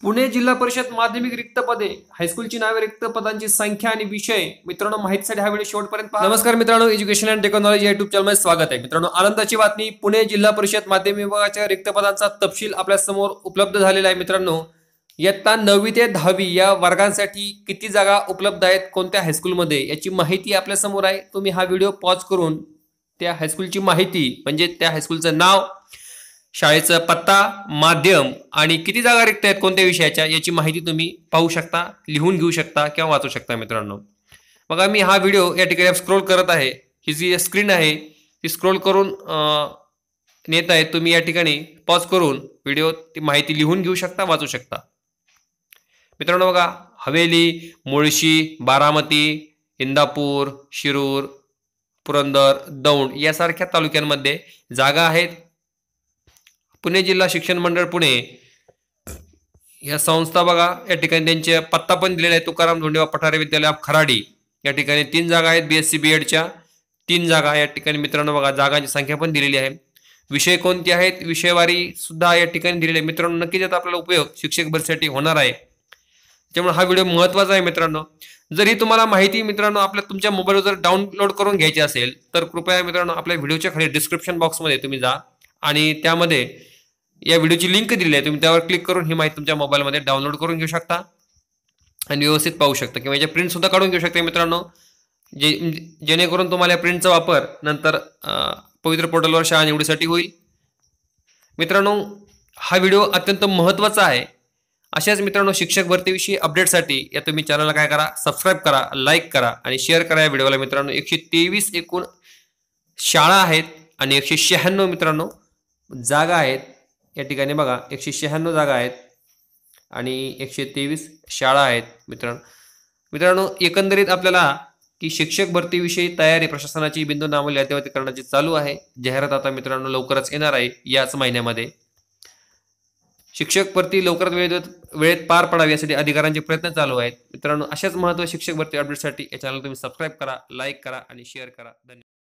पुणे जिल्हा परिषद माध्यमिक रिक्त पदे, हायस्कूलची नावे, रिक्त पदांची संख्या आणि विषय. मित्रांनो, माहितीसाठी हा व्हिडिओ शेवटपर्यंत पहा. नमस्कार मित्रांनो, एज्युकेशन अँड टेक्नॉलॉजी या युट्यूब चॅनलमध्ये स्वागत आहे. मित्रांनो, आनंदाची बातमी, पुणे जिल्हा परिषद माध्यमिक विभागाच्या रिक्त पदांचा तपशील आपल्या समोर उपलब्ध झालेला आहे. मित्रांनो, इयत्ता 9वी ते 10वी या वर्गांसाठी किती जागा उपलब्ध आहेत, कोणत्या हायस्कूलमध्ये, याची माहिती आपल्या समोर आहे. तुम्ही हा व्हिडिओ पॉज करून त्या हायस्कूलची माहिती म्हणजे त्या हायस्कूलचं नाव, शाळेचा पत्ता, माध्यम आणि किती जागा रिक्त आहेत कोणत्या विषयाच्या याची माहिती तुम्ही पाहू शकता, लिहून घेऊ शकता किंवा वाचू शकता. मित्रांनो, मग मी हा व्हिडिओ या ठिकाणी स्क्रोल करत आहे. ही जी स्क्रीन आहे ती स्क्रोल करून नेत आहे. तुम्ही या ठिकाणी पॉज करून व्हिडिओ ती माहिती लिहून घेऊ शकता, वाचू शकता. मित्रांनो बघा, हवेली, मुळशी, बारामती, इंदापूर, शिरूर, पुरंदर, दौंड यासारख्या तालुक्यांमध्ये जागा आहेत. पुणे जिल्हा शिक्षण मंडळ पुणे या संस्था बघा, या ठिकाणी त्यांचे पत्ता पण दिलेला आहे. तुकाराम धोंडेवा पठारे विद्यालय खराडी या ठिकाणी 3 जागा आहेत. BSc BEdच्या 3 जागा या ठिकाणी. मित्रांनो बघा, जागांची संख्या पण दिलेली आहे. विषय कोणते आहेत, विषयवारी सुद्धा या ठिकाणी दिलेली आहे. मित्रांनो, नक्कीच याचा आपल्याला उपयोग शिक्षक भरतीसाठी होणार आहे. त्यामुळे हा व्हिडिओ महत्त्वाचा आहे. मित्रांनो, जर ही तुम्हाला माहिती मित्रांनो तुमच्या मोबाईलवर जर डाउनलोड करून घ्यायची असेल तर कृपया मित्रांनो आपल्या व्हिडिओच्या खाली डिस्क्रिप्शन बॉक्समध्ये तुम्ही जा आणि त्यामध्ये या व्हिडिओची लिंक दिली आहे. तुम्ही त्यावर क्लिक करून ही माहिती तुमच्या मोबाईलमध्ये डाउनलोड करून घेऊ शकता आणि व्यवस्थित पाहू शकता किंवा याच्या प्रिंट सुद्धा काढून घेऊ शकता. मित्रांनो, जेणेकरून तुम्हाला या प्रिंटचा वापर नंतर पवित्र पोर्टलवर शाळा निवडीसाठी होईल. मित्रांनो, हा व्हिडिओ अत्यंत महत्त्वाचा आहे. अशाच मित्रांनो शिक्षक भरतीविषयी अपडेटसाठी या तुम्ही चॅनलला काय करा, सबस्क्राईब करा, लाईक करा आणि शेअर करा या व्हिडिओला. मित्रांनो, 123 एकूण शाळा आहेत आणि 196 मित्रांनो जागा आहेत. या ठिकाणी बघा, 196 जागा आहेत आणि 123 शाळा आहेत. मित्रांनो एकंदरीत आपल्याला की शिक्षक भरतीविषयी तयारी प्रशासनाची बिंदू नामवली अद्ययावतीकरणाची चालू आहे. जाहिरात आता मित्रांनो लवकरच येणार आहे याच महिन्यामध्ये. शिक्षक भरती लवकरात वेळेत पार पडावी यासाठी अधिकाऱ्यांचे प्रयत्न चालू आहेत. मित्रांनो, अशाच महत्त्वाच्या शिक्षक भरती अपडेटसाठी या चॅनल तुम्ही सबस्क्राईब करा, लाईक करा आणि शेअर करा. धन्यवाद.